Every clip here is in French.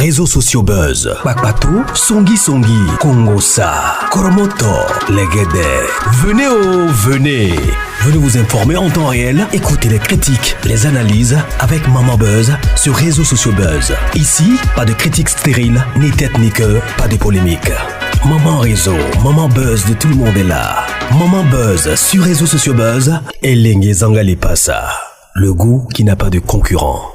réseaux sociaux buzz. Bakpatou, Songi Songi, Kongosa, Koromoto, Legede. Venez. Venez vous informer en temps réel. Écoutez les critiques, les analyses avec Maman Buzz sur réseaux sociaux buzz. Ici, pas de critiques stériles, ni tête ni queue, pas de polémique. Maman réseau, Maman Buzz de tout le monde est là. Maman Buzz sur réseaux sociaux buzz. Et Lengue Zangali Passa. Le goût qui n'a pas de concurrent.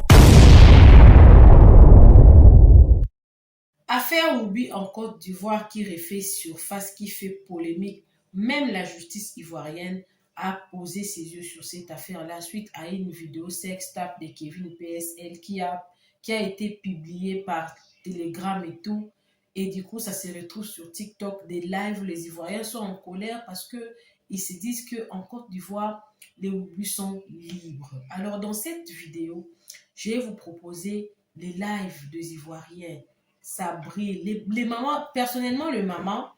Affaire Woubi en Côte d'Ivoire qui refait surface, qui fait polémique. Même la justice ivoirienne a posé ses yeux sur cette affaire-là suite à une vidéo sextape de Kevin PSL qui a été publiée par Telegram et tout. Et du coup, ça se retrouve sur TikTok, des lives où les Ivoiriens sont en colère parce qu'ils se disent qu'en Côte d'Ivoire, les Woubis sont libres. Alors, dans cette vidéo, je vais vous proposer les lives des Ivoiriens. Ça brille. Les mamans, personnellement, les mamans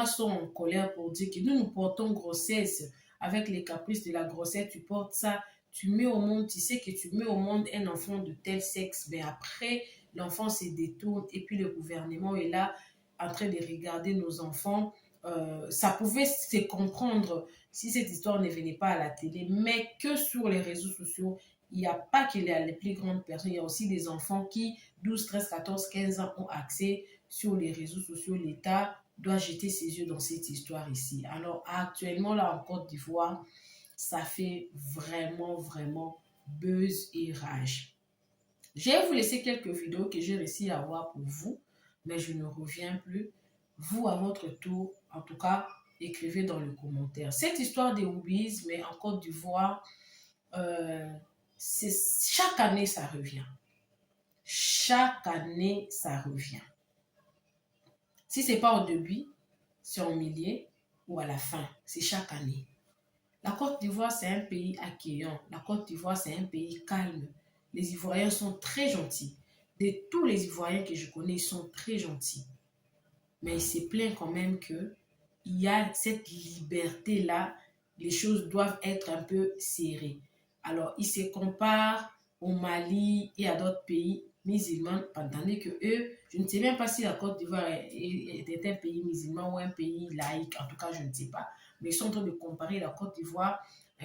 sont en colère pour dire que nous portons grossesse. Avec les caprices de la grossesse, tu portes ça, tu mets au monde, tu sais que tu mets au monde un enfant de tel sexe, mais après, l'enfant se détourne et puis le gouvernement est là en train de regarder nos enfants. Ça pouvait se comprendre si cette histoire ne venait pas à la télé, mais que sur les réseaux sociaux, il n'y a pas que les plus grandes personnes, il y a aussi des enfants qui, 12, 13, 14, 15 ans, ont accès sur les réseaux sociaux. L'État doit jeter ses yeux dans cette histoire ici. Alors actuellement, là en Côte d'Ivoire, ça fait vraiment buzz et rage. Je vais vous laisser quelques vidéos que j'ai réussi à voir pour vous, mais je ne reviens plus. Vous, à votre tour, en tout cas, écrivez dans les commentaires. Cette histoire des Woubis, mais en Côte d'Ivoire, chaque année, ça revient. Chaque année, ça revient. Si ce n'est pas au début, c'est au milieu ou à la fin. C'est chaque année. La Côte d'Ivoire, c'est un pays accueillant. La Côte d'Ivoire, c'est un pays calme. Les Ivoiriens sont très gentils. De tous les Ivoiriens que je connais, ils sont très gentils. Mais il se plaint quand même qu'il y a cette liberté-là. Les choses doivent être un peu serrées. Alors, ils se comparent au Mali et à d'autres pays musulmans, tandis que eux, je ne sais même pas si la Côte d'Ivoire était un pays musulman ou un pays laïque, en tout cas, je ne sais pas. Mais ils sont en train de comparer la Côte d'Ivoire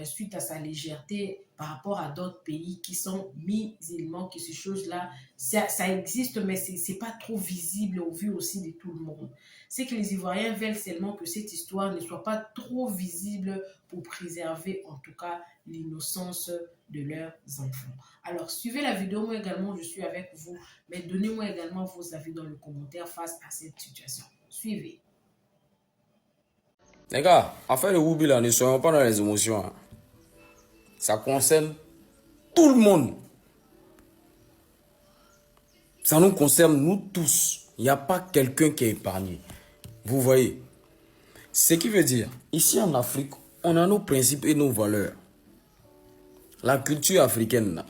suite à sa légèreté par rapport à d'autres pays qui sont musulmans, que ces choses-là, ça existe, mais ce n'est pas trop visible au vu aussi de tout le monde. C'est que les Ivoiriens veulent seulement que cette histoire ne soit pas trop visible pour préserver en tout cas l'innocence de leurs enfants. Alors, suivez la vidéo, moi également, je suis avec vous, mais donnez-moi également vos avis dans les commentaires face à cette situation. Suivez. Les gars, affaire de Woubi là, ne soyons pas dans les émotions. Hein. Ça concerne tout le monde. Ça nous concerne nous tous. Il n'y a pas quelqu'un qui est épargné. Vous voyez. Ce qui veut dire, ici en Afrique, on a nos principes et nos valeurs. La culture africaine,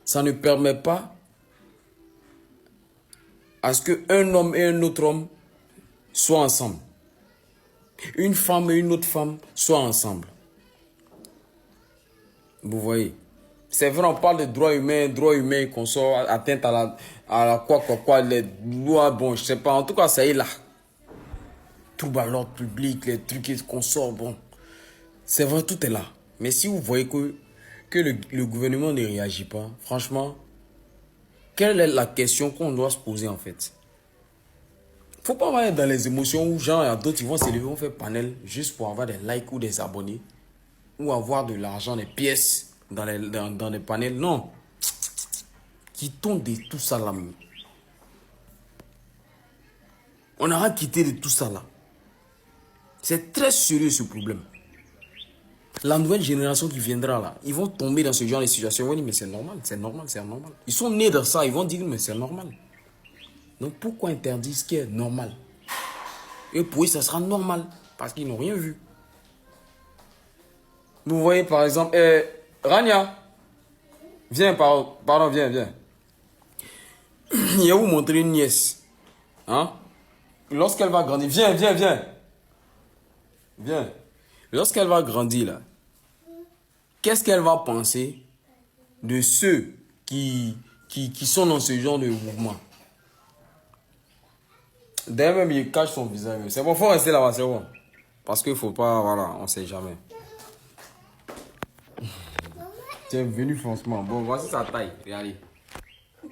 ça ne permet pas à ce qu'un homme et un autre homme soient ensemble. Une femme et une autre femme soient ensemble. Vous voyez. C'est vrai, on parle de droits humains, qu'on soit atteinte à la les lois, bon, je sais pas. En tout cas, ça est là. Trouble à l'ordre public, les trucs qu'on sort, bon. C'est vrai, tout est là. Mais si vous voyez que le gouvernement ne réagit pas, franchement, quelle est la question qu'on doit se poser en fait? Faut pas aller dans les émotions où genre, il y a d'autres qui vont se lever, vont faire panel juste pour avoir des likes ou des abonnés. Ou avoir de l'argent, des pièces dans les panels. Non. Quittons de tout ça là. On aura quitté de tout ça là. C'est très sérieux ce problème. La nouvelle génération qui viendra là, ils vont tomber dans ce genre de situation. Ils vont dire mais c'est normal, c'est normal, c'est normal. Ils sont nés dans ça, ils vont dire mais c'est normal. Donc pourquoi interdire ce qui est normal? Et pour eux ça sera normal parce qu'ils n'ont rien vu. Vous voyez par exemple, Rania, viens, pardon, viens. Il va vous montrer une nièce. Hein? Lorsqu'elle va grandir, viens. Lorsqu'elle va grandir là, qu'est-ce qu'elle va penser de ceux qui qui sont dans ce genre de mouvement. D'ailleurs, même, il cache son visage. C'est bon, faut rester là-bas, c'est bon. Parce qu'il faut pas, voilà, on sait jamais. Tu es venu franchement. Bon, voici sa taille. Regardez.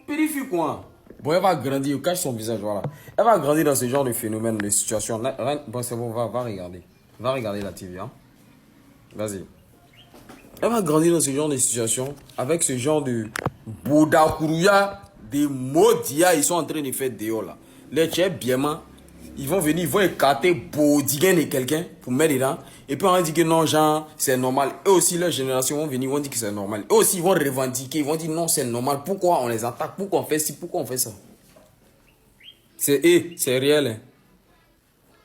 Périphérie quoi. Bon, elle va grandir, cache son visage, voilà. Elle va grandir dans ce genre de phénomène, de situation. Bon, c'est bon, va regarder. Va regarder la TV, hein. Vas-y. Elle va grandir dans ce genre de situation, avec ce genre de Bodakuruya, des Modia, ils sont en train de faire dehors là. Les tchèques, bien, ils vont venir, ils vont écarter Bodigen de quelqu'un pour mettre dedans. Et puis on va dire que non, genre, c'est normal. Eux aussi, leur génération vont venir, ils vont dire que c'est normal. Eux aussi, ils vont revendiquer, ils vont dire non, c'est normal. Pourquoi on les attaque? Pourquoi on fait ci? Pourquoi on fait ça? C'est réel. Hein.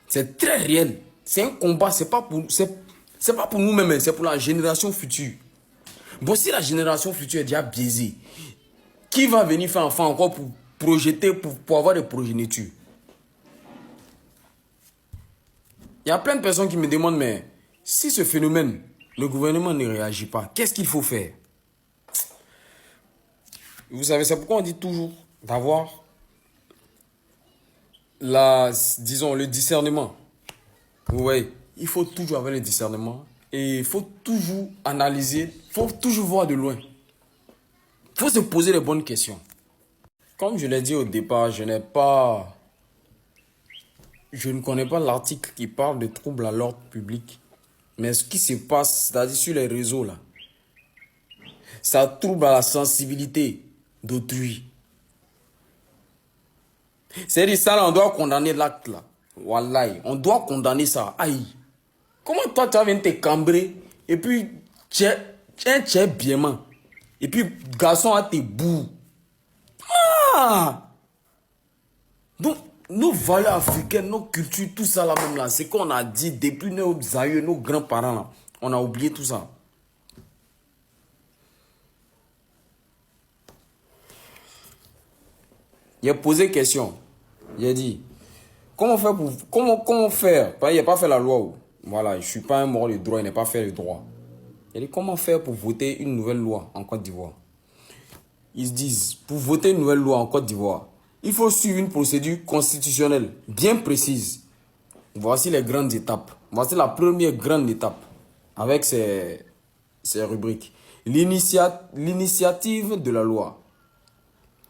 C'est très réel. C'est un combat, c'est pas pour nous-mêmes, c'est pour la génération future. Bon, si la génération future est déjà biaisée, qui va venir faire enfant encore pour projeter, pour avoir des progénitures? Il y a plein de personnes qui me demandent, mais si ce phénomène, le gouvernement ne réagit pas, qu'est-ce qu'il faut faire? Vous savez, c'est pourquoi on dit toujours d'avoir disons, le discernement. Vous voyez, il faut toujours avoir le discernement et il faut toujours analyser, il faut toujours voir de loin. Il faut se poser les bonnes questions. Comme je l'ai dit au départ, je ne connais pas l'article qui parle de troubles à l'ordre public. Mais ce qui se passe, c'est-à-dire sur les réseaux, là, ça trouble à la sensibilité d'autrui. C'est-à-dire ça, là, on doit condamner l'acte, là. Wallahi, on doit condamner ça. Aïe. Comment toi, tu viens te cambrer et puis tu es bien. Et puis, garçon, à tes bouts. Ah! Donc, nos valeurs africaines, nos cultures, tout ça là même là, c'est qu'on a dit depuis nos aïeux, nos grands-parents là. On a oublié tout ça. Il a posé question. Il a dit, comment faire pour... Comment faire? Il n'a pas fait la loi. Voilà, je ne suis pas un mort de droit, il n'a pas fait le droit. Il a dit, comment faire pour voter une nouvelle loi en Côte d'Ivoire? Ils se disent, pour voter une nouvelle loi en Côte d'Ivoire, il faut suivre une procédure constitutionnelle bien précise. Voici les grandes étapes. Voici la première grande étape avec ces rubriques. L'initiative de la loi.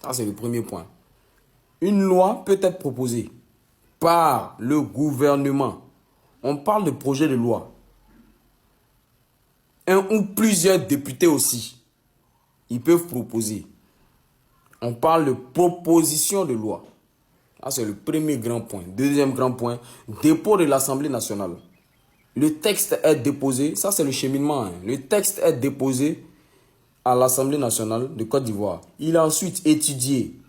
Ça, c'est le premier point. Une loi peut être proposée par le gouvernement. On parle de projet de loi. Un ou plusieurs députés aussi. Ils peuvent proposer. On parle de proposition de loi. Ça, c'est le premier grand point. Deuxième grand point, dépôt de l'Assemblée nationale. Le texte est déposé, ça c'est le cheminement. Hein. Le texte est déposé à l'Assemblée nationale de Côte d'Ivoire. Il est ensuite étudié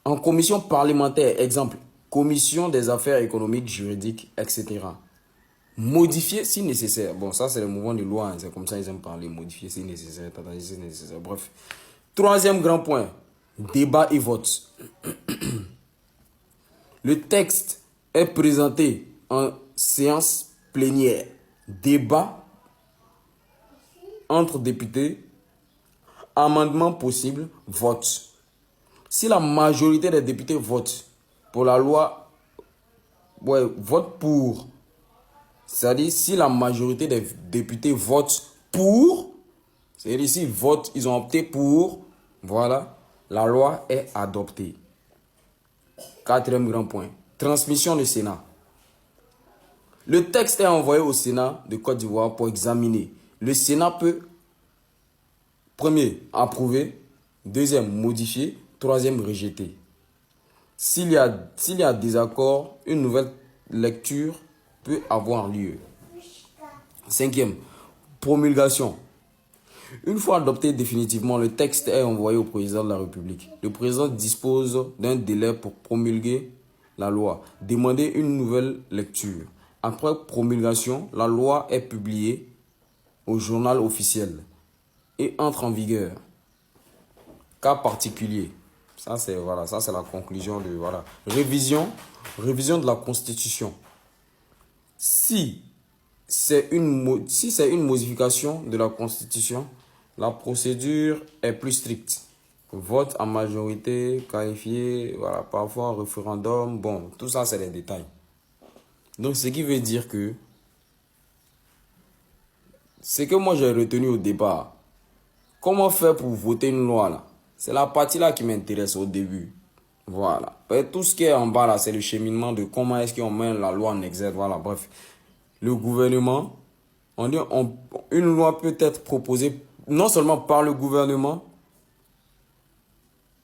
en commission parlementaire, exemple, commission des affaires économiques, juridiques, etc. Modifié si nécessaire. Bon, ça c'est le mouvement de loi, hein. C'est comme ça ils aiment parler. Modifier si nécessaire, si nécessaire. Bref. Troisième grand point, débat et vote. Le texte est présenté en séance plénière. Débat entre députés, amendement possible, vote. Si la majorité des députés votent pour la loi, vote pour. C'est-à-dire si la majorité des députés votent pour, c'est-à-dire s'ils votent, ils ont opté pour, voilà, la loi est adoptée. Quatrième grand point, transmission du Sénat. Le texte est envoyé au Sénat de Côte d'Ivoire pour examiner. Le Sénat peut, premier, approuver, deuxième, modifier, troisième, rejeter. S'il y a désaccord, une nouvelle lecture peut avoir lieu. Cinquième, promulgation. Une fois adopté définitivement, le texte est envoyé au président de la République. Le président dispose d'un délai pour promulguer la loi, demander une nouvelle lecture. Après promulgation, la loi est publiée au journal officiel et entre en vigueur. Cas particulier. Ça c'est la conclusion de révision de la Constitution. Si c'est une modification de la Constitution, la procédure est plus stricte. vote en majorité qualifiée, voilà, parfois un référendum. Bon, tout ça, c'est des détails. Donc, ce qui veut dire que ce que moi j'ai retenu au départ, comment faire pour voter une loi là? C'est la partie là qui m'intéresse au début. Voilà. Et tout ce qui est en bas là, c'est le cheminement de comment est-ce qu'on met la loi en exergue. Voilà, bref. Le gouvernement, une loi peut être proposée non seulement par le gouvernement,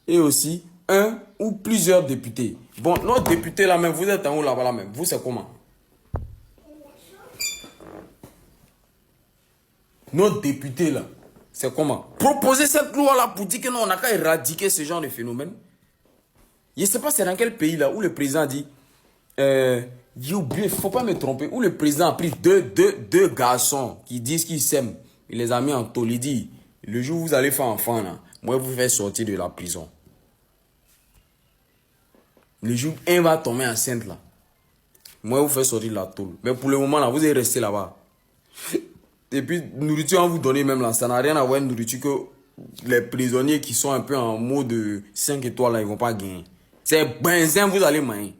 et aussi un ou plusieurs députés. Bon, nos députés là même, vous êtes en haut là-bas là même. Vous, c'est comment? Nos députés là, c'est comment? Proposer cette loi là pour dire que non, on n'a qu'à éradiquer ce genre de phénomène. Je ne sais pas c'est dans quel pays là où le président dit, j'ai oublié, il ne faut pas me tromper, où le président a pris deux garçons qui disent qu'ils s'aiment. Il les a mis en tôle. Il dit, le jour où vous allez faire enfant là, moi je vous fais sortir de la prison. Le jour où un va tomber enceinte là, moi je vous fais sortir de la tôle. Mais pour le moment là, vous allez rester là-bas. Et puis, nourriture, on vous donne même là, ça n'a rien à voir avec nourriture que les prisonniers qui sont un peu en mode 5 étoiles là, ils vont pas gagner. C'est benzin, vous allez manger.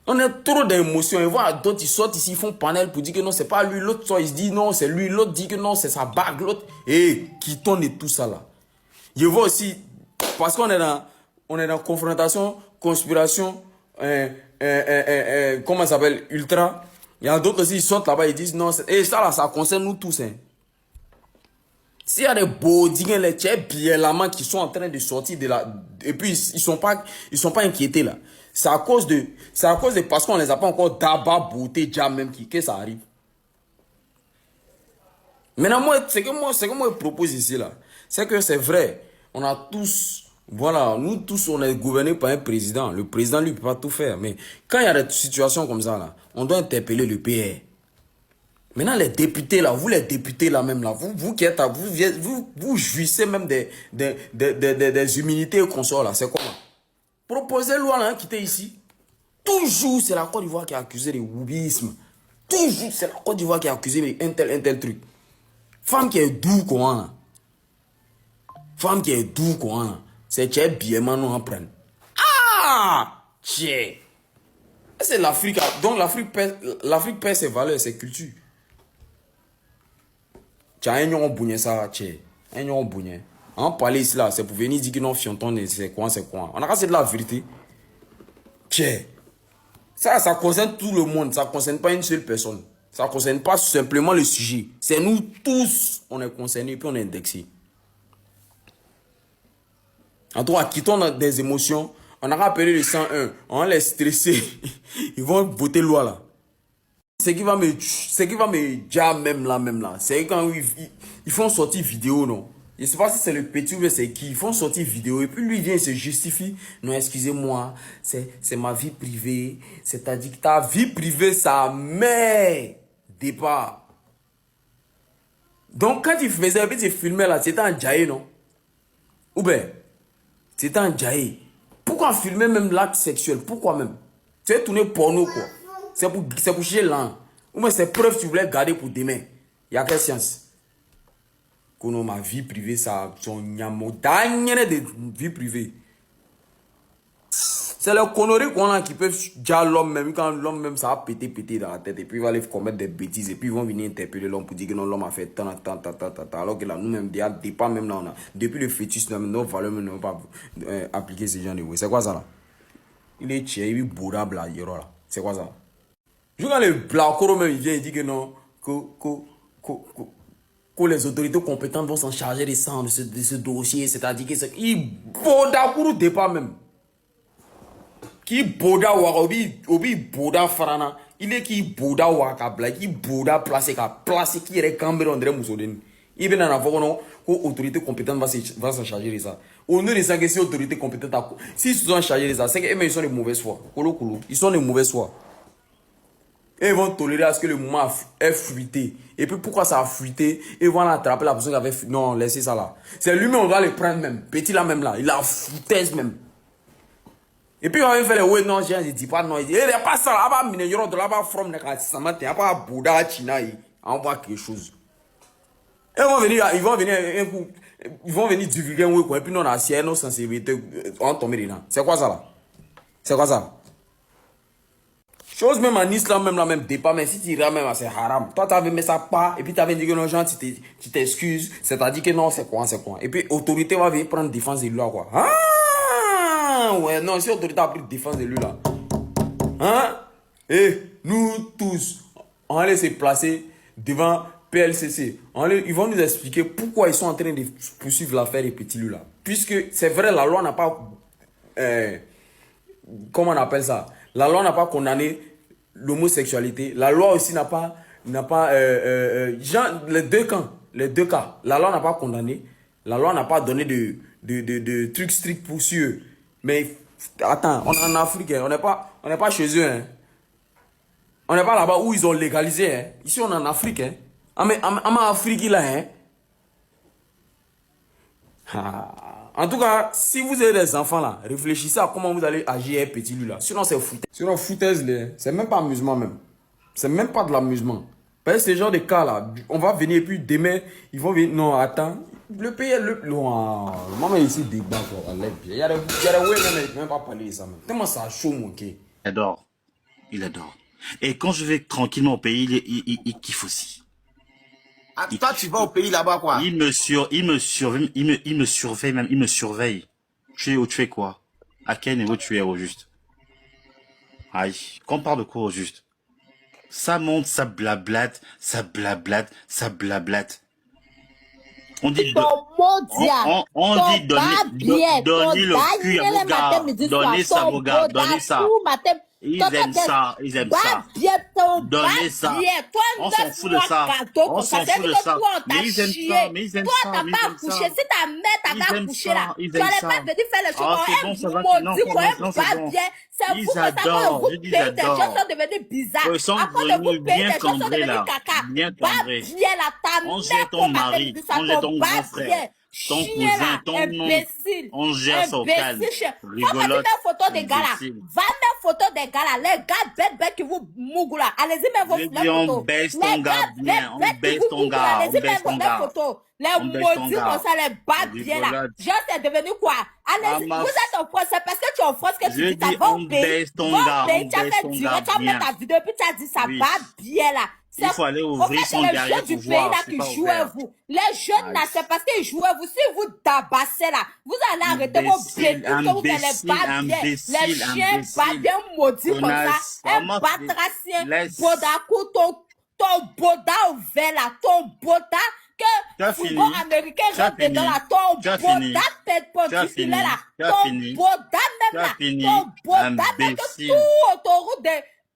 On a trop d'émotions. Et voilà, d'autres, ils sortent ici, ils font panel pour dire que non, c'est pas lui. L'autre sort, il se dit non, c'est lui. L'autre dit que non, c'est sa bague. L'autre, et qui tourne et tout ça là. Je vois aussi, parce qu'on est dans confrontation, conspiration, comment ça s'appelle, ultra. Il y a d'autres aussi, ils sortent là-bas, ils disent non, et ça là, ça concerne nous tous. Hein. S'il y a des bodies, les tchèques, qui sont en train de sortir de là, et puis ils sont pas inquiétés là. C'est à cause de, parce qu'on les a pas encore d'abord beauté, déjà même, que ça arrive. Maintenant, moi, ce que moi je propose ici là, c'est que c'est vrai, on a tous, voilà, nous tous, on est gouvernés par un président. Le président, lui, peut pas tout faire. Mais quand il y a des situations comme ça, là, on doit interpeller le PR. Maintenant, les députés, là, vous les députés, là, même, là, vous qui êtes, vous jouissez même des immunités et consorts, là. C'est quoi, là? Proposer loi, là, quitter ici. Toujours, c'est la Côte d'Ivoire qui est accusée de woubisme. Toujours, c'est la Côte d'Ivoire qui est accusée de un tel truc. Femme qui est doux, quoi, là. Femme qui est doux, quoi, là. C'est que bien nous en prenne. Ah! Tchè! C'est l'Afrique. Donc l'Afrique perd ses valeurs, ses cultures. Tchè, un yon bougné ça, tchè. Un yon bougné. En parler ici là, c'est pour venir dire que non, fianton, c'est quoi. On a c'est de la vérité. Tchè. Ça concerne tout le monde. Ça ne concerne pas une seule personne. Ça ne concerne pas simplement le sujet. C'est nous tous, on est concernés puis on est indexés. En tout cas, quittons des émotions. On a rappelé le 101. On les stresser. Ils vont voter loi là. Ce qui va me dire même là. C'est quand ils font sortir vidéo, non. Je ne sais pas si c'est le petit ou c'est qui. Ils font sortir vidéo. Et puis lui, il vient, il se justifie. Non, excusez-moi. C'est ma vie privée. C'est-à-dire que ta vie privée, ça met départ. Donc, quand il faisait, il filmait là, c'était en jaillet, non? Ou bien, c'était en jaillet. Pourquoi filmer même l'acte sexuel? Pourquoi même? Tu es tourné porno, quoi. C'est pour chier là. Ou bien c'est preuve que tu voulais garder pour demain. Il y a quelle science? Qu'on ma vie privée, ça, son nyamo, dernière de vie privée. C'est les conneries qu'on a qui peuvent dire l'homme même, quand l'homme même ça va péter dans la tête, et puis il va aller commettre des bêtises, et puis ils vont venir interpeller l'homme pour dire que non, l'homme a fait tant, alors que là, nous-mêmes, pas même là, on a, depuis le fœtus, nos valeurs ne vont pas appliquer ce genre de choses. C'est quoi ça là? Il est tché, il est bourrable là, là. C'est quoi ça? Je quand le Blacoro même, il vient, il dit que non, que les autorités compétentes vont s'en charger de ce dossier, c'est-à-dire que il boda pour le départ même. Qui boda wa obi boda farana il est qui boda wa ka bla qui boda place qui est cambré André Moussolini il vient en avoir non que autorité compétente va s'en charger de ça au nom de ça que si autorité compétente si ils sont chargés de ça c'est que ils sont de mauvaise foi ils sont de mauvaise foi et ils vont tolérer à ce que le mouvement est fuité et puis pourquoi ça a fuité ils vont attraper la personne qui avait non laissez ça là c'est lui-même on doit le prendre même petit là même là il a foutaise même. Et puis on va faire les ouais non je dis pas non il dit il pas ça là-bas mine yoro de là-bas from ne ka samate y a pas bouda china on voit quelque chose et ils vont venir un coup Ils vont venir divulguer un oui, quoi. Et puis, nous, on a assis nos sensibilités. On va tomber dedans. C'est quoi ça, là? C'est quoi ça? Chose même en islam, même la même débat, mais si tu iras même, c'est haram. Toi, tu avais mis ça pas, et puis tu avais dit que non, gens, tu t'excuses, c'est-à-dire que non, c'est quoi, c'est quoi. Et puis, autorité va venir prendre défense de lui, là, quoi. Ah, ouais, non, si autorité a pris défense de lui, là. Hein? Et nous tous, on va aller se placer devant PLCC. Ils vont nous expliquer pourquoi ils sont en train de poursuivre l'affaire des petits loups, là. Puisque, c'est vrai, la loi n'a pas... comment on appelle ça? La loi n'a pas condamné l'homosexualité. La loi aussi n'a pas les deux cas. La loi n'a pas condamné. La loi n'a pas donné de trucs stricts pour eux. Mais attends, on est en Afrique, hein. On n'est pas chez eux, hein. On n'est pas là-bas où ils ont légalisé, hein. Ici, on est en Afrique, hein. En Afrique, là, hein. Ah. En tout cas, si vous avez des enfants là, réfléchissez à comment vous allez agir un petit lui là. Sinon, c'est foutaise. Sinon, foutaise, c'est même pas amusement même. C'est même pas de l'amusement. Parce que ce genre de cas là, on va venir et puis demain, ils vont venir. Non, attends. Le pays est le. Non, maman ici débat quoi. Il y a des ouais, même pas parler de ça. Tellement ça chaud, mon quai. Il adore. Il adore. Et quand je vais tranquillement au pays, il kiffe aussi. Ah, toi, tu vas au pays là-bas, quoi. Il me surveille même, il me surveille. Tu fais quoi? À quel niveau tu es au juste? Aïe, qu'on parle de quoi au juste? Ça monte, ça blablate. On dit on dit donner le cul à vos gars, donner ça à vos gars, donner ça. Ils aiment ça. Donnez ça. On s'en fout de ça. Mais ils aiment ça. Toi, t'as pas accouché. Si ta mère t'avait accouché là, tu n'allais pas venir faire les choses. C'est bon. C'est vous que ça va vous payer des gens sont devenus bizarres. Ils sont devenus bien cambrés là. Bien cambrés. On jette ton mari, on jette ton grand frère. Ton cousin, ton oncle, on gère ça au calme. Rigolote. Va mettre photo des gars là. Les gars bêtes qui vous mougou là. Allez-y, mais vos photos. On baisse ton gars bien. On baisse ton gars. Allez-y, mais vos photos. Les maudits comme ça, les bas bien là. Genre, c'est devenu quoi? Allez-y, vous êtes en France. C'est parce que tu es en France que tu dis ça. On baisse ton gars. Tu as fait durer, tu as fait ta vidéo, puis tu as dit ça va bien là. Il faut aller ouvrir son derrière pour voir. C'est pas ouvert. Les jeunes là, c'est parce qu'ils jouent à vous. Si vous tabassez là, vous allez arrêter vos bébés que vous allez pas bien. Les chiens pas bien maudits comme ça. Un batracien, bodakou, ton boda ouvert là, ton boda que football américain rentre dedans là, ton boda tête produit là, ton boda même là, ton boda même que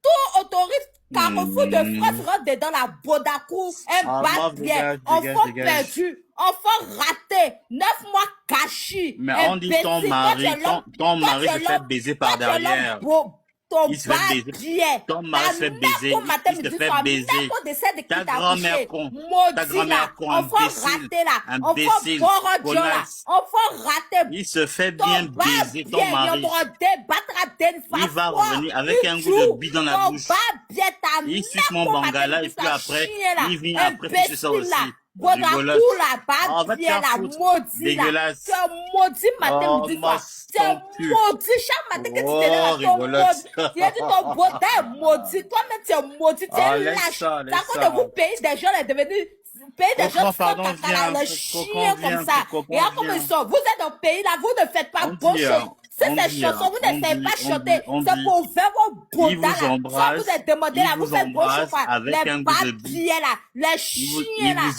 tout autorise Carrefour de France rentre dedans la Bodakou, un bas-bien, enfant perdu, enfant raté, 9 mois caché. Mais on dit ton mari se fait baiser par derrière. Il se fait baiser. Ton mari se fait baiser. Il se fait baiser. Ta grand-mère con. Ta grand-mère con. Imbécile. Enfant raté. Il se fait bien baiser ton mari. Il va revenir avec un goût de bide dans la bouche. Il suit mon bangala et puis après, il vient après toucher ça aussi. Rigolote. Oh, va te faire foutre. Dégueulasse. Tu es maudit matin, midi soir. Tu es maudit chaque matin que tu te lèves. Tu as dit ton beauté est maudit. Toi-même, tu es maudit. Tu es lâche. T'as quoi de vous payer des gens est devenu pays des gens qui font caca, le chien comme ça. Et alors, comme ils sont, vous êtes dans le pays là, vous ne faites pas bonne chose. C'est ces chansons, vous ne savez pas chanter. C'est pour faire vos bodas là. Soit vous êtes demandé là, vous faites bonne chose. Les papiers là, les chiens là, les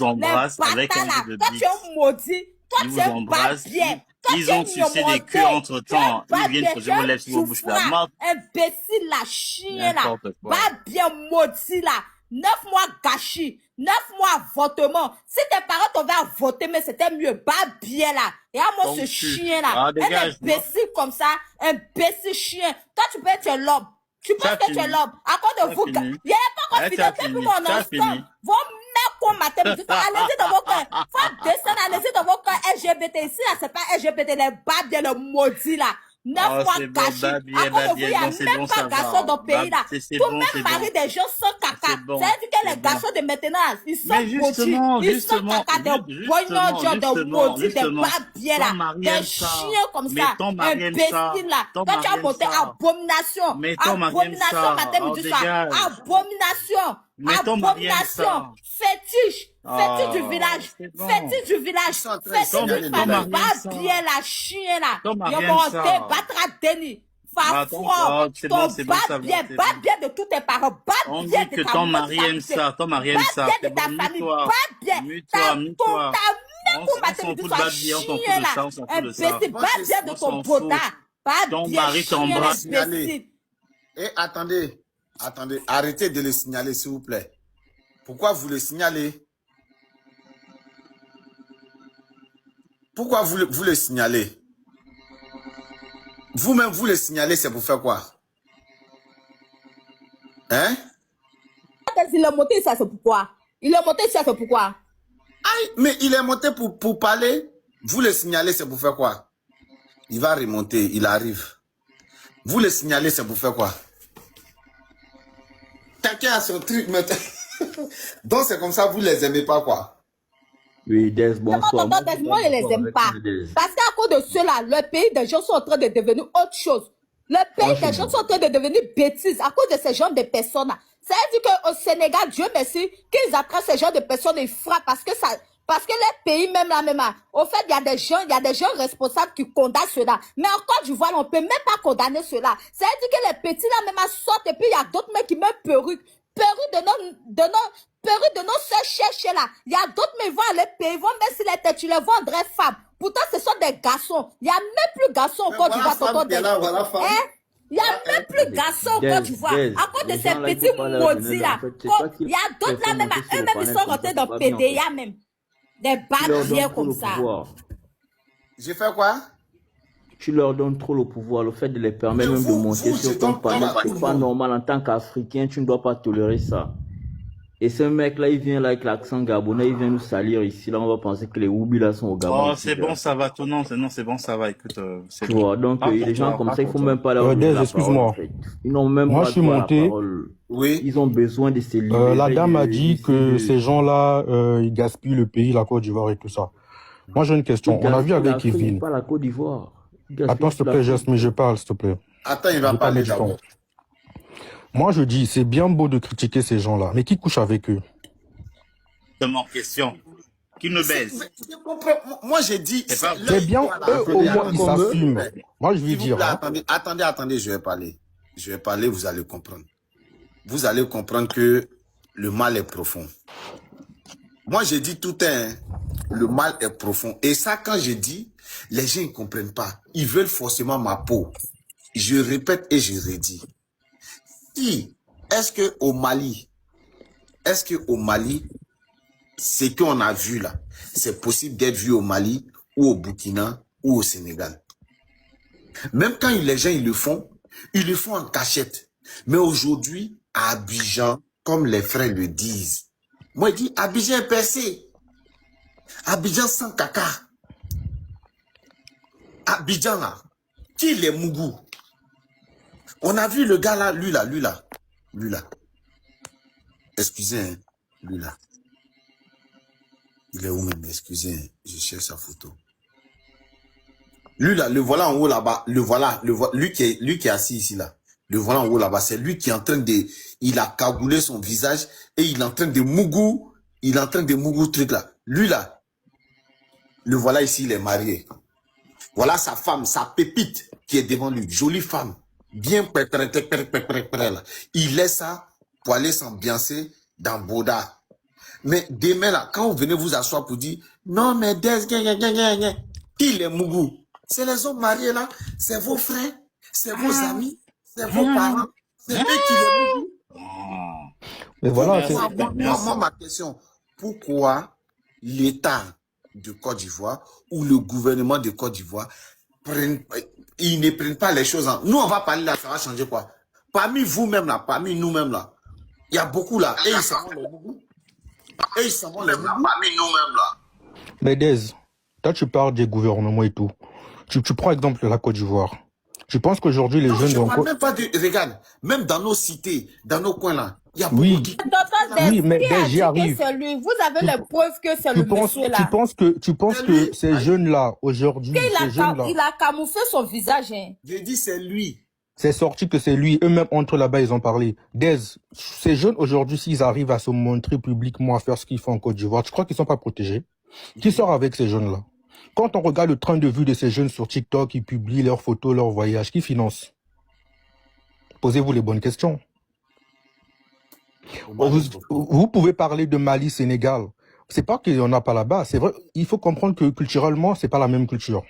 bâtards là. Toi, tu es maudit. Toi, tu es pas bien. Ils ont sucé des queues entre temps. Ils viennent poser vos lèvres sur vos bouches là. Imbécile là, chien là. Pas bien maudit là. 9 mois gâchis, 9 mois avortement. Si tes parents t'avaient voté, mais c'était mieux. Pas bien là. Et à moi, ce chien là. Un imbécile comme ça, un imbécile chien. Toi, tu peux être l'homme. Tu penses que tu es l'homme. À cause de vous, il n'y a pas encore fini. Depuis mon instant, vos mères qu'on matin, allez-y dans vos cœurs. Faut descendre, allez-y dans vos cœurs LGBT. Ici là, c'est pas LGBT, les babes, les maudits là. 9 fois gâchis. À cause de vous, il n'y a même pas de garçons dans le pays là. Tout même mari des gens sans caca. C'est-à-dire que les garçons de maintenant, ils sont maudits. Ils sont caca, des bognons, des maudits, des babiers là. Des chiens comme ça. Imbéciles là. Toi, tu as monté abomination. Abomination, matin, midi, soir. Abomination. Abomination. Fétiche. Fétiche du village. Fétiche du village. Fétiche du famille. Babier là, chien là. Ils vont monter, battre à Denis. Fafro, ton babier de tous tes parents, babier de ta ton mari aime ça, ton mari aime ça. Babier de ta famille, babier. Ta même pour matin, tu sois chien là. Un petit babier de ton boda. Ton mari t'embrasse. Et attendez, arrêtez de le signaler, s'il vous plaît. Pourquoi vous le signalez? Pourquoi vous le signalez? Vous-même, vous le signalez, c'est pour faire quoi? Hein? Il est monté, ça c'est pourquoi? Il est monté, ça c'est pourquoi? Aïe, mais il est monté pour parler. Vous le signalez, c'est pour faire quoi? Il va remonter, il arrive. Vous le signalez, c'est pour faire quoi? Chacun a son truc maintenant. Donc c'est comme ça, vous les aimez pas quoi? Oui, Des, bonsoir. Non, moi, je les aime pas. Parce qu'à cause de cela, le pays des gens sont en train de devenir autre chose. Le pays des gens sont en train de devenir bêtises à cause de ces genres de personnes-là. Ça veut dire qu'au Sénégal, Dieu merci, qu'ils attrapent ces genres de personnes, ils frappent parce que les pays, même là, au fait, il y a des gens responsables qui condamnent cela. Mais en Côte d'Ivoire, on ne peut même pas condamner cela. Ça veut dire que les petits là, même sortent et puis il y a d'autres mecs qui mettent perruque de nos sœurs cherchées là. Il y a d'autres, mais ils vont aller payer, ils vont mettre sur les têtes, tu les vendrais femmes. Pourtant, ce sont des garçons. Il n'y a même plus garçons en Côte d'Ivoire. Il n'y a même plus garçons en Côte d'Ivoire. À cause de ces petits maudits là. Il y a d'autres là, même eux-mêmes, ils sont rentrés dans PDA même. Des barrières comme ça. J'ai fait quoi? Tu leur donnes trop le pouvoir, le fait de les permettre même de monter sur ton panier. C'est pas normal en tant qu'Africain, tu ne dois pas tolérer ça. Et ce mec-là, il vient là avec l'accent gabonais, il vient nous salir ici. Là, on va penser que les Woubi là sont au Gabon. Oh, c'est bon, ça va, tout non, c'est bon, ça va, écoute. Tu vois, donc les gens comme ça, il faut même pas leur donner la excuse-moi. parole, en fait. Ils n'ont même Moi, pas je suis droit à la monté. parole. Oui. Ils ont besoin de se libérer. La dame a dit que ces gens-là, ils gaspillent le pays, la Côte d'Ivoire et tout ça. Moi, j'ai une question. On a vu avec Kevin. Pas la Côte d'Ivoire. Attends, s'il te plaît, Jasmine, je parle, s'il te plaît. Attends, il va parler d'abord. Moi, je dis, c'est bien beau de critiquer ces gens-là, mais qui couche avec eux? De mon question. Qui nous baise? Moi, j'ai dit... C'est bien, eux, au moins, ils s'assument. Moi, je vais dire... Attendez, je vais parler. Je vais parler, vous allez comprendre. Vous allez comprendre que le mal est profond. Moi, j'ai dit tout le mal est profond. Et ça, quand je dis, les gens ne comprennent pas. Ils veulent forcément ma peau. Je répète et je redis. Est-ce qu'au Mali, ce qu'on a vu là, c'est possible d'être vu au Mali ou au Burkina ou au Sénégal? Même quand les gens ils le font en cachette. Mais aujourd'hui, à Abidjan, comme les frères le disent, moi je dis Abidjan est percé. Abidjan sans caca. Abidjan là, qui les Mougou? On a vu le gars là, lui là. Excusez, hein, lui là. Il est où même? Excusez, je cherche sa photo. Lui là, le voilà en haut là-bas. Lui qui est assis ici là. Le voilà en haut là-bas. C'est lui qui est en train de... Il a cagoulé son visage et il est en train de mougou. Il est en train de mougou truc là. Lui là. Le voilà ici, il est marié. Voilà sa femme, sa pépite qui est devant lui. Jolie femme. Bien là. Il laisse ça pour aller s'ambiancer dans Boda. Mais demain là, quand vous venez vous asseoir pour dire non mais qui les Mougou? C'est les hommes mariés là, c'est vos frères, c'est vos amis, c'est vos parents, c'est eux qui les Mougou. Mais voilà, moi, ma question, pourquoi l'État de Côte d'Ivoire ou le gouvernement de Côte d'Ivoire ils ne prennent pas les choses en... Nous on va parler là, ça va changer quoi? Parmi vous-même là, parmi nous-mêmes là, il y a beaucoup là, et ils savent les Mougou. Et ils s'en vont les parmi nous-mêmes là. Mais Dez, toi tu parles des gouvernements et tout. Tu prends exemple la Côte d'Ivoire. Je pense qu'aujourd'hui, les jeunes... Je ne parle même pas de... Regarde, même dans nos cités, dans nos coins là, il y a oui. beaucoup qui... Oui, mais j'y arrive. Vous avez les preuves que c'est le monsieur là. Tu penses que ces jeunes-là, aujourd'hui, il a camouflé son visage. Hein. J'ai dit c'est lui. C'est sorti que c'est lui. Eux-mêmes, entre là-bas, ils ont parlé. Ces jeunes, aujourd'hui, s'ils arrivent à se montrer publiquement, à faire ce qu'ils font en Côte d'Ivoire, tu crois qu'ils ne sont pas protégés? Qui sort avec ces jeunes-là? Quand on regarde le train de vue de ces jeunes sur TikTok, ils publient leurs photos, leurs voyages, qui finance? Posez-vous les bonnes questions. Vous pouvez parler de Mali, Sénégal. C'est pas qu'il y en a pas là-bas. C'est vrai, il faut comprendre que culturellement, c'est pas la même culture.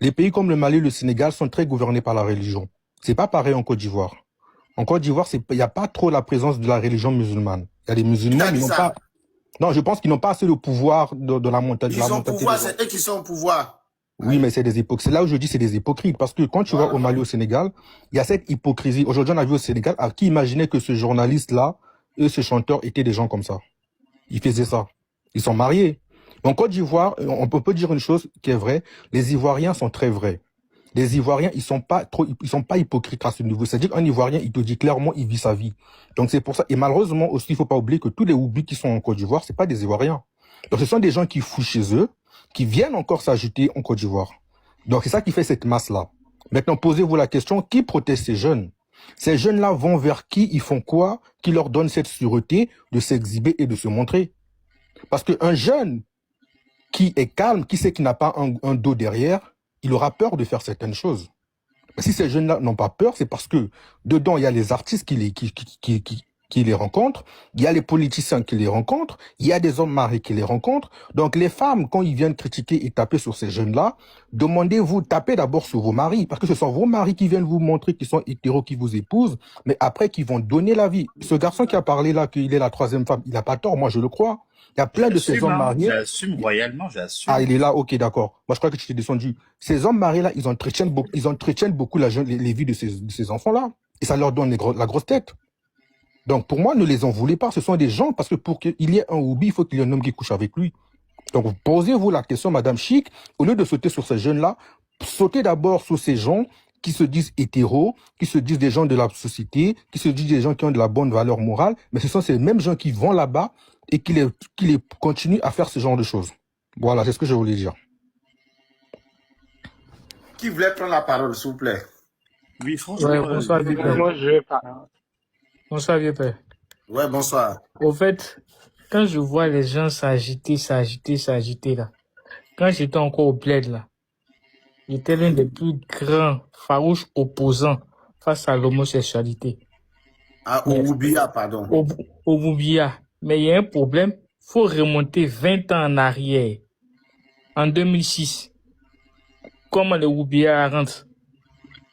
Les pays comme le Mali et le Sénégal sont très gouvernés par la religion. C'est pas pareil en Côte d'Ivoire. En Côte d'Ivoire, il n'y a pas trop la présence de la religion musulmane. Il y a des musulmans, mais ils n'ont pas... Non, je pense qu'ils n'ont pas assez de pouvoir de la montée. Ils ont pouvoir, c'est eux qui sont au pouvoir. Oui, mais c'est des hypocrites. C'est là où je dis c'est des hypocrites. Parce que quand tu vas au Mali, au Sénégal, il y a cette hypocrisie. Aujourd'hui, on a vu au Sénégal, à qui imaginait que ce journaliste-là et ce chanteur étaient des gens comme ça. Ils faisaient ça. Ils sont mariés. En Côte d'Ivoire, on peut dire une chose qui est vraie. Les Ivoiriens sont très vrais. Les Ivoiriens, ils sont pas hypocrites à ce niveau. C'est-à-dire qu'un Ivoirien, il te dit clairement, il vit sa vie. Donc c'est pour ça. Et malheureusement aussi, il faut pas oublier que tous les Oubis qui sont en Côte d'Ivoire, c'est pas des Ivoiriens. Donc ce sont des gens qui fouillent chez eux, qui viennent encore s'ajouter en Côte d'Ivoire. Donc c'est ça qui fait cette masse-là. Maintenant, posez-vous la question, qui protège ces jeunes? Ces jeunes-là vont vers qui? Ils font quoi? Qui leur donne cette sûreté de s'exhiber et de se montrer? Parce qu'un jeune qui est calme, qui sait qu'il n'a pas un dos derrière, il aura peur de faire certaines choses. Mais si ces jeunes-là n'ont pas peur, c'est parce que dedans, il y a les artistes qui les rencontrent, il y a les politiciens qui les rencontrent, il y a des hommes mariés qui les rencontrent. Donc les femmes, quand ils viennent critiquer et taper sur ces jeunes-là, demandez-vous, tapez d'abord sur vos maris, parce que ce sont vos maris qui viennent vous montrer qu'ils sont hétéros, qui vous épousent, mais après qui vont donner la vie. Ce garçon qui a parlé là, qu'il est la troisième femme, il n'a pas tort, moi je le crois. Il y a plein de ces hommes mariés. J'assume royalement, j'assume. Ah, il est là, ok, d'accord. Moi, je crois que tu t'es descendu. Ces hommes mariés-là, ils entretiennent beaucoup les vies de ces enfants-là. Et ça leur donne la grosse tête. Donc, pour moi, ne les en voulez pas. Ce sont des gens, parce que pour qu'il y ait un Oubi, il faut qu'il y ait un homme qui couche avec lui. Donc, posez-vous la question, Madame Chic, au lieu de sauter sur ces jeunes-là, sautez d'abord sur ces gens qui se disent hétéros, qui se disent des gens de la société, qui se disent des gens qui ont de la bonne valeur morale, mais ce sont ces mêmes gens qui vont là-bas et qui les continuent à faire ce genre de choses. Voilà, c'est ce que je voulais dire. Qui voulait prendre la parole, s'il vous plaît? Oui, franchement. Ouais, bonsoir, vieux père. Moi, je vais pas. Bonsoir, vieux père. Ouais, bonsoir. Au fait, quand je vois les gens s'agiter là, quand j'étais encore au bled là, j'étais l'un des plus grands, farouches opposants face à l'homosexualité. Ah, au Boubia, pardon. Au Boubia. Mais il y a un problème, faut remonter 20 ans en arrière. En 2006, comment le Boubia rentre?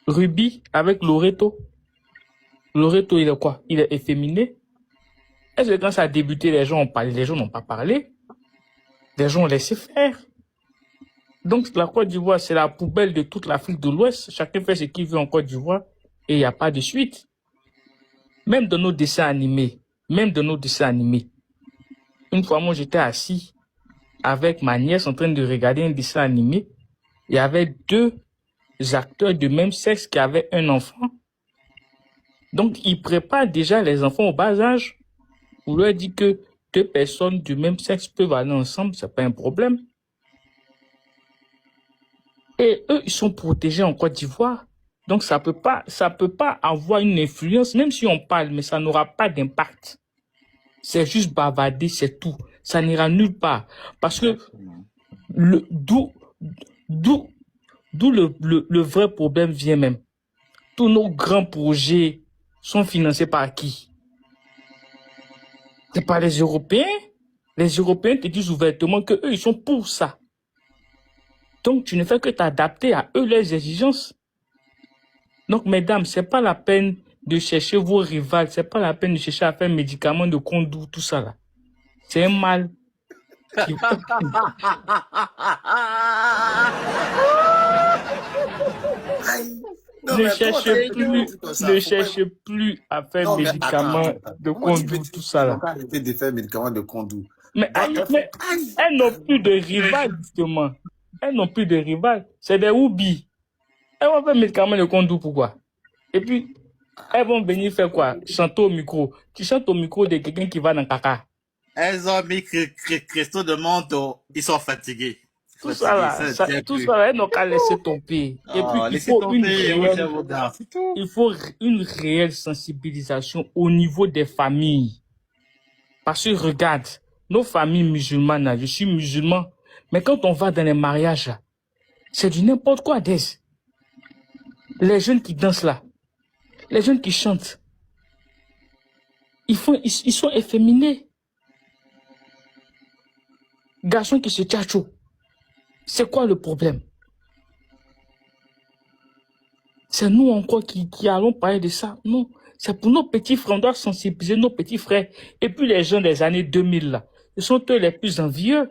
Ruby avec Loreto. Loreto, il est quoi? Il est efféminé. Est-ce que quand ça a débuté, les gens ont parlé, les gens n'ont pas parlé? Les gens ont laissé faire. Donc la Côte d'Ivoire, c'est la poubelle de toute l'Afrique de l'Ouest. Chacun fait ce qu'il veut en Côte d'Ivoire et il n'y a pas de suite. Même dans nos dessins animés, une fois, moi, j'étais assis avec ma nièce en train de regarder un dessin animé. Il y avait deux acteurs de même sexe qui avaient un enfant. Donc, ils préparent déjà les enfants au bas âge. On leur dit que deux personnes du même sexe peuvent aller ensemble, c'est pas un problème. Et eux, ils sont protégés en Côte d'Ivoire. Donc, ça peut pas avoir une influence, même si on parle, mais ça n'aura pas d'impact. C'est juste bavarder, c'est tout. Ça n'ira nulle part. Parce que d'où le vrai problème vient même. Tous nos grands projets sont financés par qui? C'est par les Européens. Les Européens te disent ouvertement que eux, ils sont pour ça. Donc, tu ne fais que t'adapter à eux, leurs exigences. Donc, mesdames, c'est pas la peine de chercher vos rivales, c'est pas la peine de chercher à faire médicaments de Kondou, tout ça là. C'est un mal. Ne cherchez plus à faire médicaments de Kondou, tout ça là. Arrêtez de faire médicaments de Kondou. Mais elles n'ont plus de rivales, justement. Elles n'ont plus de rivales. C'est des Oubis. Elles vont faire médicaments de Kondou, pourquoi? Et puis, elles vont venir faire quoi? Chanter au micro. Tu chantes au micro de quelqu'un qui va dans caca. Elles ont mis Christo de manteau. Ils sont fatigués. Tout ça là, elles n'ont qu'à laisser tomber. Et puis, il faut une réelle sensibilisation au niveau des familles. Parce que regarde, nos familles musulmanes, là, je suis musulman, mais quand on va dans les mariages, c'est du n'importe quoi, les jeunes qui dansent là, les jeunes qui chantent, ils sont efféminés. Garçons qui se tchatchent. C'est quoi le problème? C'est nous encore qui allons parler de ça. Non, c'est pour nos petits frères. On doit sensibiliser nos petits frères. Et puis les gens des années 2000, là, ils sont eux les plus envieux.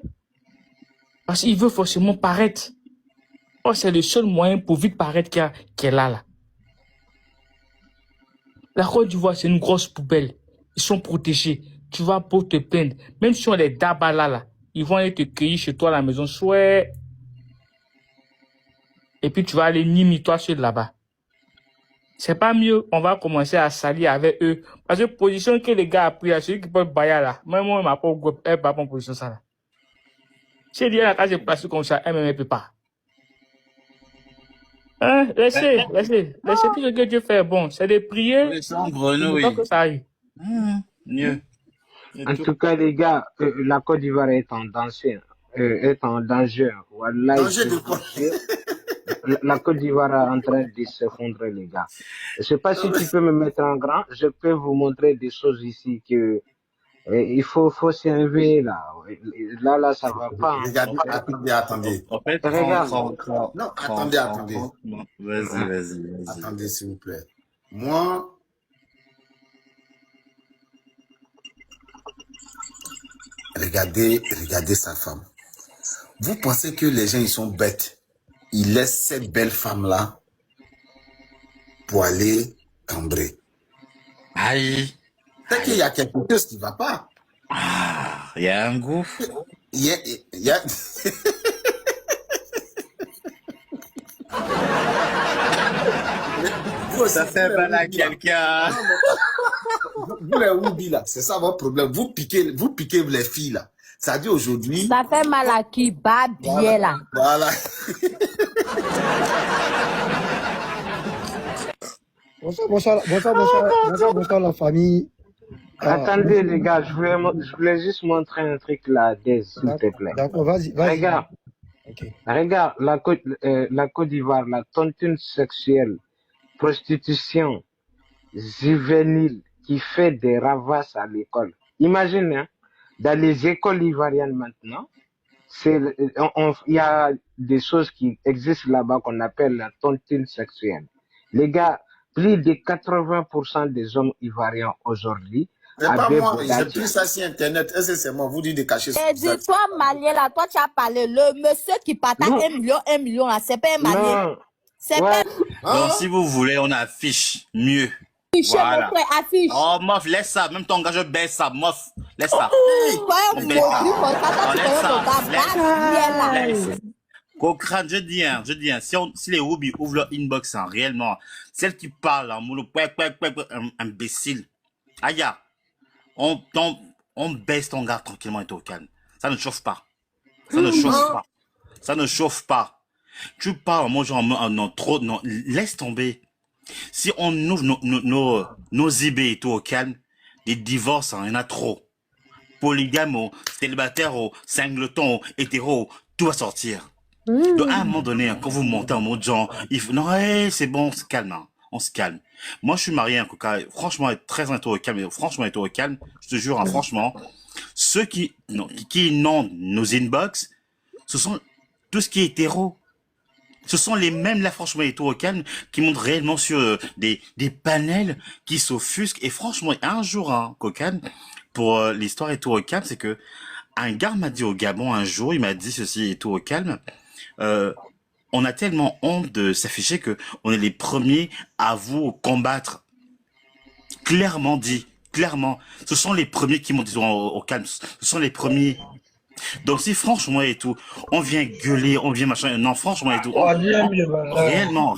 Parce qu'ils veulent forcément paraître. Oh, c'est le seul moyen pour vite paraître qu'elle a là. La Côte d'Ivoire, c'est une grosse poubelle. Ils sont protégés. Tu vas pour te plaindre. Même si on les dabala là, ils vont aller te cueillir chez toi à la maison. Chouette. Et puis tu vas aller nimiter ceux de là-bas. C'est pas mieux, on va commencer à s'allier avec eux. Parce que position que les gars ont pris, celui qui peut bailler là, même moi, ma pauvre, elle pas en position ça là. Si elle dit la case est placée comme ça, elle ne peut pas. Hein, laissez tout ce que Dieu fait. Bon, c'est de prier. Que ça aille. Mieux. En tout cas, les gars, la Côte d'Ivoire est en danger. Voilà, la Côte d'Ivoire est en train de s'effondrer, les gars. Je sais pas si tu peux me mettre en grand. Je peux vous montrer des choses ici que il faut s'élever là. Là, ça va pas. Regardez, attendez. En fait, regarde. Non, attendez. Vas-y. Attendez, s'il vous plaît. Moi, regardez sa femme. Vous pensez que les gens, ils sont bêtes. Ils laissent cette belle femme-là pour aller cambrer. Aïe. Peut-être qu'il y a quelque chose qui ne va pas. Ah, il y a un gouffre. Il y a... Ça fait mal à quelqu'un. Vous les Woubi là, c'est ça votre problème. Vous piquez les filles là. Ça dit aujourd'hui. Ça fait mal à qui? Bah bien là. Voilà. Bonsoir la famille. Attendez les gars, je voulais juste montrer un truc là, s'il te plaît. D'accord, vas-y. Regarde. Okay. Regarde, la Côte d'Ivoire, la tontine sexuelle, prostitution juvénile qui fait des ravages à l'école. Imaginez, hein, dans les écoles ivoiriennes maintenant, il y a des choses qui existent là-bas qu'on appelle la tontine sexuelle. Les gars, plus de 80% des hommes ivoiriens aujourd'hui. Mais pas moi, j'ai pris ça sur Internet. Est-ce que c'est moi? Vous dites de cacher ça. Et dis-toi, Malien, là, toi, tu as parlé. Le monsieur qui partage 1 million, là, c'est pas un Malien. C'est pas. Donc, si vous voulez, on affiche mieux. Voilà. Affiche. Oh, mof, laisse ça. Même ton gars, je baisse ça. Mof, laisse ça. Cochrane, je dis, si les Woubi ouvrent leur inbox, réellement, celle qui parle en moulou, imbécile. Aïe, on baisse ton gars tranquillement et au calme. Ça ne chauffe pas. Ça ne chauffe pas. Tu parles, moi, genre, non, trop, non, laisse tomber. Si on ouvre nos IB et tout au calme, des divorces, il y en a trop. Polygame, célibataire, singleton, hétéro, tout va sortir. Donc, à un moment donné, quand vous montez en mode genre, non, c'est bon, on se calme, hein. On se calme. Moi, je suis marié, en tout cas, franchement, très au calme, franchement, au calme, je te jure, hein, franchement, ceux qui inondent nos inbox, ce sont tout ce qui est hétéro. Ce sont les mêmes, là, franchement, et tout au calme, qui montent réellement sur des panels qui s'offusquent. Et franchement, un jour, hein, Cocan, pour l'histoire et tout au calme, c'est que un gars m'a dit au Gabon un jour, il m'a dit ceci et tout au calme, on a tellement honte de s'afficher que on est les premiers à vous combattre. Clairement dit, clairement. Ce sont les premiers qui montent au calme. Ce sont les premiers. Donc si franchement et tout, on vient gueuler, on vient machin, non franchement et tout, réellement,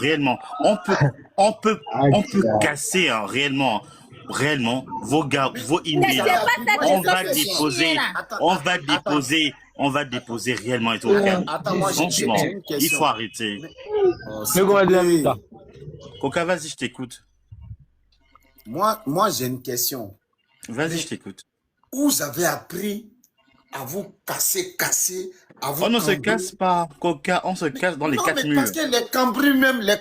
on peut casser hein, réellement vos gars, vos emails, on va déposer réellement et tout. Franchement, il faut arrêter. Coca, vas-y, je t'écoute. Moi j'ai une question. Vas-y, je t'écoute. Où vous avez appris à vous casser, à vous on ne se casse pas, Coca, on se casse dans les quatre murs. Parce que les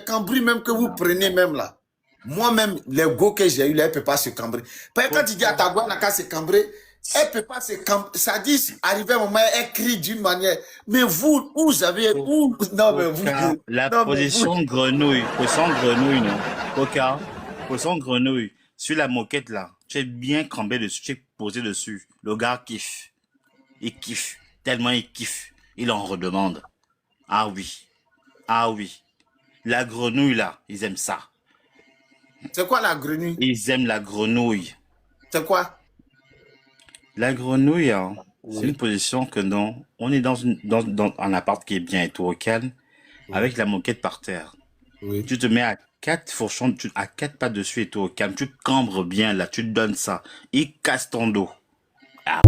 cambris même que vous prenez même là, moi-même, les go que j'ai eu là, elle ne peut pas se cambrer. Parce que quand tu dis à ta gueule, elle se cambrer, elle ne peut pas se cambrer. Ça dit, arrivé à un moment, elle crie d'une manière. Mais vous, vous avez... Où... Non, mais vous... La position grenouille, non. Coca, position grenouille. Sur la moquette là, tu es bien cambé dessus, tu es posé dessus. Le gars kiffe. Il kiffe. Tellement il kiffe. Il en redemande. Ah oui. La grenouille là, ils aiment ça. C'est quoi la grenouille? Ils aiment la grenouille. C'est quoi? La grenouille, hein, c'est une position que non. On est dans un appart qui est bien et tout au calme, avec la moquette par terre. Oui. Tu te mets à 4 fourchons, à 4 pas dessus et tout au calme. Tu te cambres bien là, tu te donnes ça. Il casse ton dos. Ah.